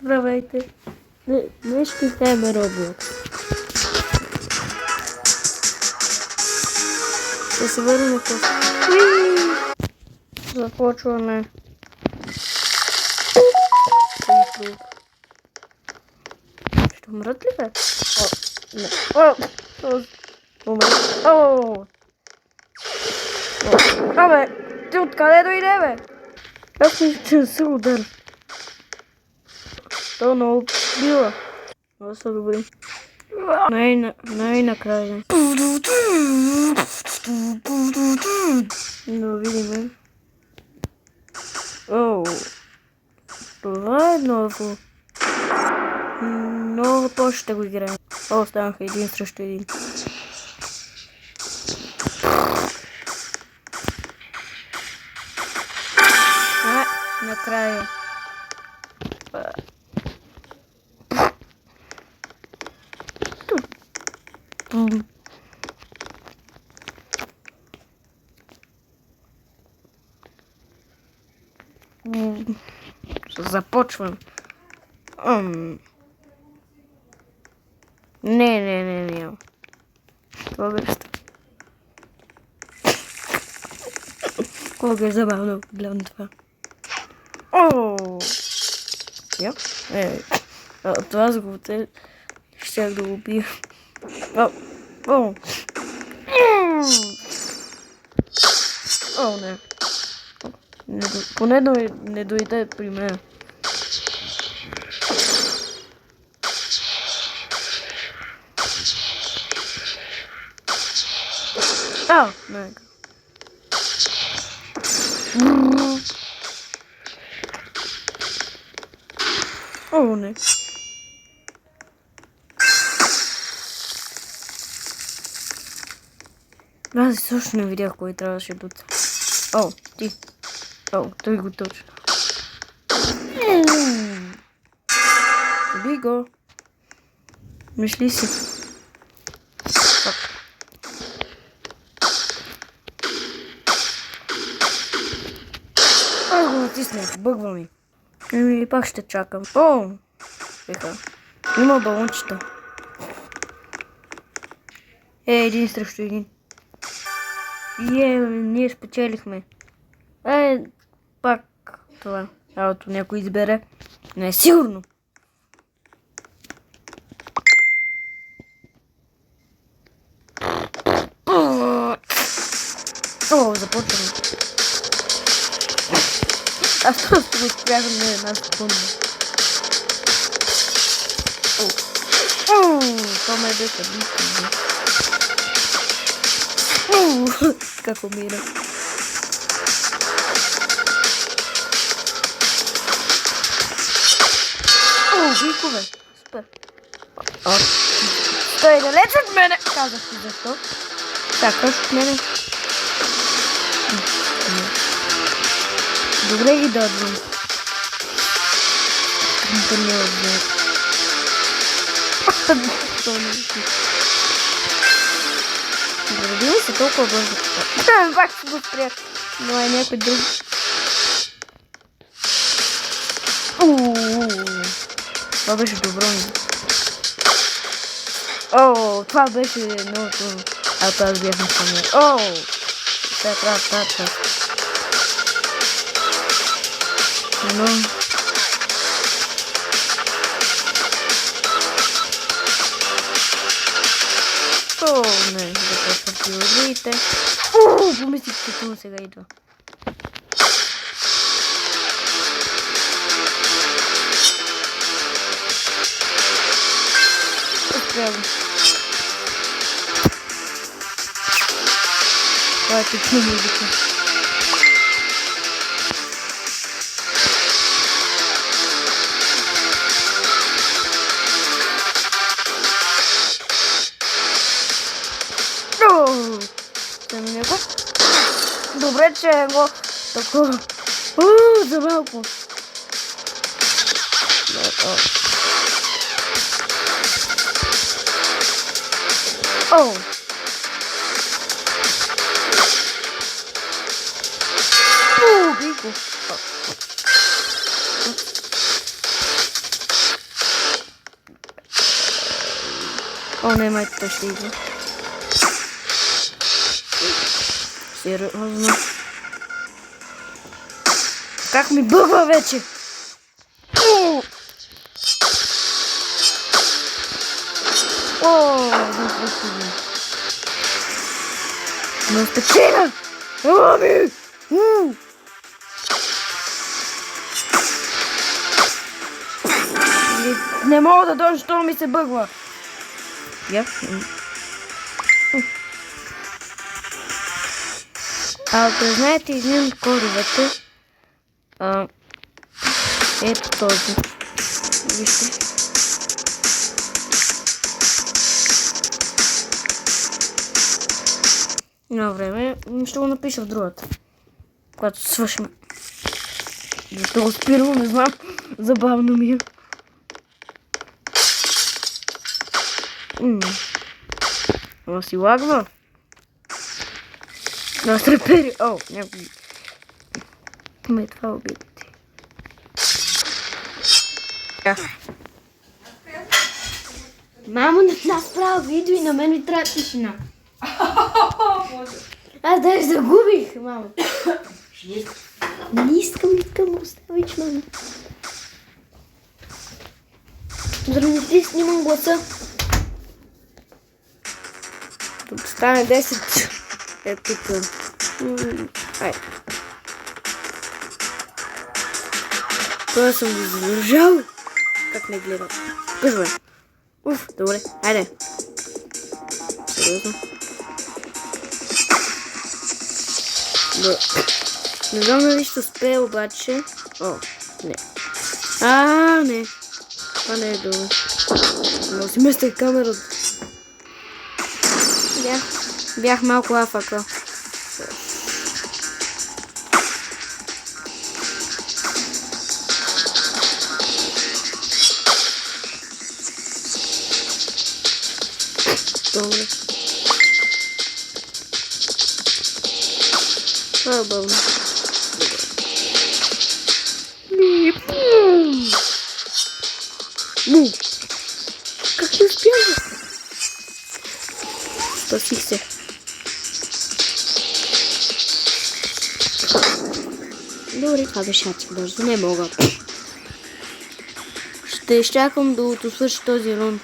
Здравейте. Днес ще играем Roblox. Ще се върнем към... Започваме. Ще умрат ли, бе? Не. Умрат. Абе, ти откъде дойде, бе? Аз мисля, че не се удар. То много била. Много са добри. Най-накрая. Да видим. О, това е ново. Много по-ще ще го играем. О, станаха един срещу един. Накрая. Започвам. Не. Това беше. Колко е забавно, гледам това. Това сгубите щях да го убия. Не. Поне не дойде при мен. Не. Не. Аз също не видях кой трябваше да... Ти. Той го точно. Би го. Мисли си. Го натиснах, бъгва ми. И пак ще чакам. Има балончета. Един срещу един. Ние спечелихме. Пак това. Ауто някой избере. Не е сигурно. Започваме. Аз просто го спрягам на една секунда. Това ме беше близко. Как умира. Викове. Супер. Той е далеч от мене. Казах ти защо. Чакаш от мене. Добре ги дадвам. Градил се толкова бързо. Пак ще го спрях. Но е някой друг. Това беше добро. Това беше много трудно. Аз бях на самия. Така. Не, започват пилорите. Помислих, че това сега идва. Отправо. Това е точно музика. Добре, че е го такова. За малко. Бико. О, не, май, той ще идва. Сериозно. Как ми бъгва вече? О, но спечеля! Ами! Не мога да дойда, защото ми се бъгва. Ако знаете един от кодовете, ето този. Вижте. Има време, ще го напиша в другата. Когато свършим. Защо го спирам, не знам. Забавно ми е. Ама си лагва. Да се репери. О, някой. Ме това обидите. Мамо, не нас правя видео и на мен ми трябва тишина. Аз даже загубих, мамо. Не искам, оставиш, мамо. Заради ти снимам гласа. Тук стане 10. Ето тук. Айде. Това съм го задържал. Как не гледам. Къжвай. Уф, добре. Айде. Сериозно. Да. Не знам дали ще успея обаче. О, не. Не. Това не е добре. Но си местах камерата. Бях малко афака. Добре. Това е бавно. Как ти успях? Спасих се. Добре, това беше адски бързо. Не мога. Ще изчакам да свърши този рунд.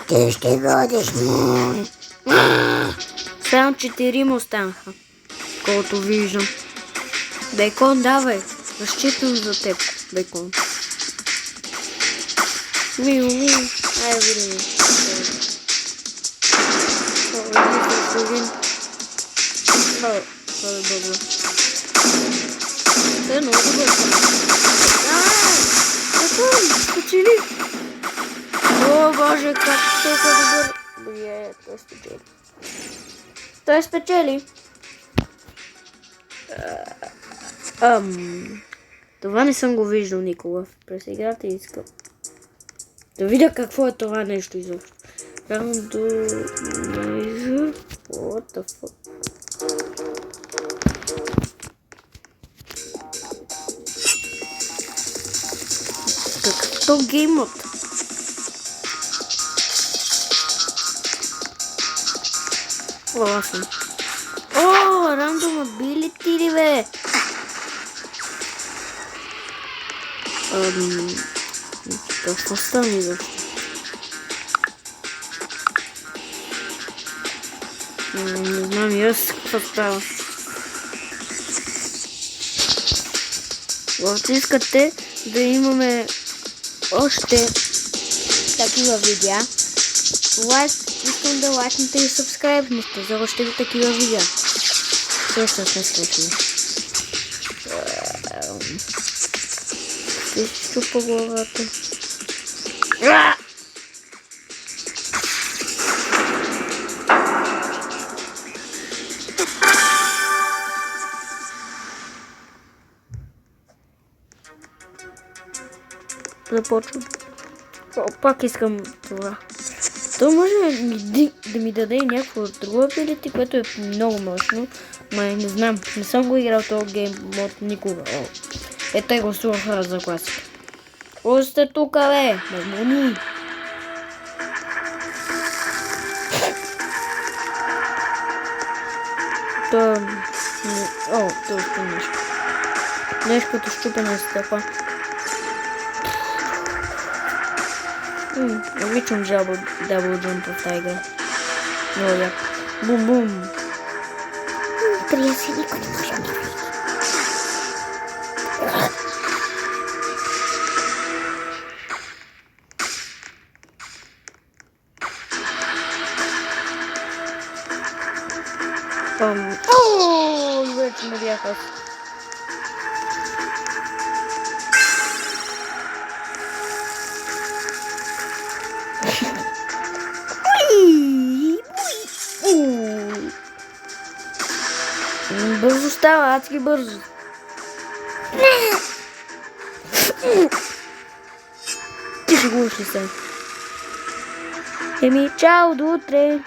Ти ще водиш. Само 4 останаха. Колкото виждам. Бекон, давай. Разчитам за теб, Бекон. Мио. Айде, видим. Това е добро. Това е много добро. Бекон, спечели. О, боже, как толкова добър. Той спечели. Той спечели. Това не съм го виждал никога през играта и искам да видя какво е това нещо изобщо. Randomizer. What the fuck? Какъв геймът? Класно. О, Random Ability ли бе? Какво стане защо? Не знам и аз какво става. Ако искате да имаме още такива видеа, искам да лайкнете и сабскрайбнете за още такива видеа. Също сме свършили. Ще щупа главата. Започвам. Пак искам това. То може да ми даде някакво друго ability, което е много мощно. Май не знам. Не съм го играл този гейм мод никога. Ето гласуваха за класика. О, сте тука, бе! Маймуни! то... О, то конечно. Знаешь, какое-то щупанное стопа. Обычно дабл джампов та игра. Ну, я. Бум-бум. Трясся, никто не может мне выйти. О, лучше наверху. Бързо става, адски бързо. Ти шегуваш ли се? Еми, чао, до утре.